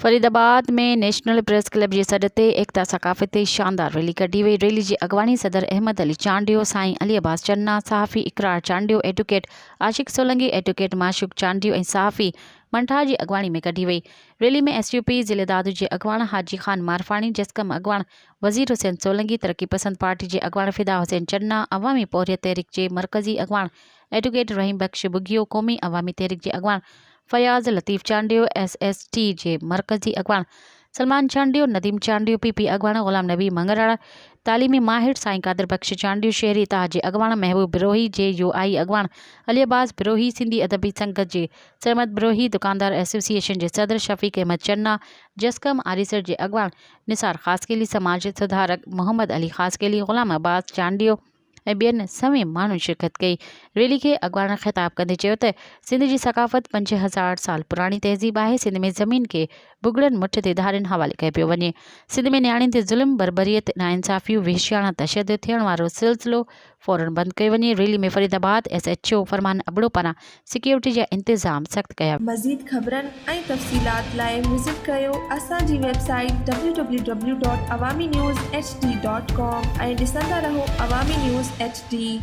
फरीदाबाद में national press club जी सॾ ते एकता सकाफ़ती शानदार रैली कढी वई। रैली जी अॻवानी सदर अहमद अली चांडियो, साईं अली अब्बास चन्ना, सहाफ़ी इकरार चांडियो, एडवोकेट आशिक सोलंकी, एडवोकेट माशूक चांडियो ऐं सहाफ़ी मंठा जी अॻवानी में कढी वई। रैली में SUP ज़िले दादू जे अॻवान हाजी ख़ान मारफाणी, जसकम अॻवान वज़ीर हुसैन सोलंकी, तरक्की पसंद पार्टी जे अॻवान फिदा हुसैन चन्ना, अवामी पौरियत तहरीक जे मरकज़ी अॻवान एडवोकेट रहीम बख्श बुगियो, क़ौमी अवामी तहरीक जे अॻवान फयाज़ लतीफ़ चांडियो, SST जे मरकज़ी अॻवान सलमान चांडियो, नदीम चांडियो, PP अॻवान ग़ुलाम नबी मंगराड़ा, तालीमी माहिर साईं कादिर बख्श चांडियो, शहरी इताह जे अॻवान महबूब बिरोही, JUI अॻवान अली अब्बास बिरोही, सिंधी अदबी संगत जे सरमद बिरोही, दुकानदार एसोसिएशन जे सदर शफ़ीक अहमद चन्ना, जसकम आरीसर जे अॻवान निसार ख़ासकेली, समाज सुधारक मोहम्मद अली ख़ासकेली, ग़ुलाम अब्बास चांडियो ऐं ॿियनि समें माण्हुनि शिरकत कई। रैली खे अॻवान ख़िताब कंदे चयो त सिंध जी सकाफ़त 5000 साल पुराणी तहज़ीब आहे। सिंध में ज़मीन खे भुॻड़नि मुठ ते धारियुनि हवाले कयो पियो वञे। सिंध में न्याणियुनि ते ज़ुल्म, बर्बरियत, नाइंसाफ़ियूं, वहशियाणा तशदुद थियण वारो सिलसिलो फ़ौरन बंदि कयो वञे। रैली में फरीदाबाद SHO फरमान अबड़ो पारां सिक्योरिटी जा इंतज़ाम सख़्त कया। मज़ीद ख़बरनि ऐं तफ़सीलात लाइ विज़िट कयो असांजी वेबसाइट www.awamiNewsHD.com ऐं ॾिसंदा रहो अवामी न्यूज़ HD।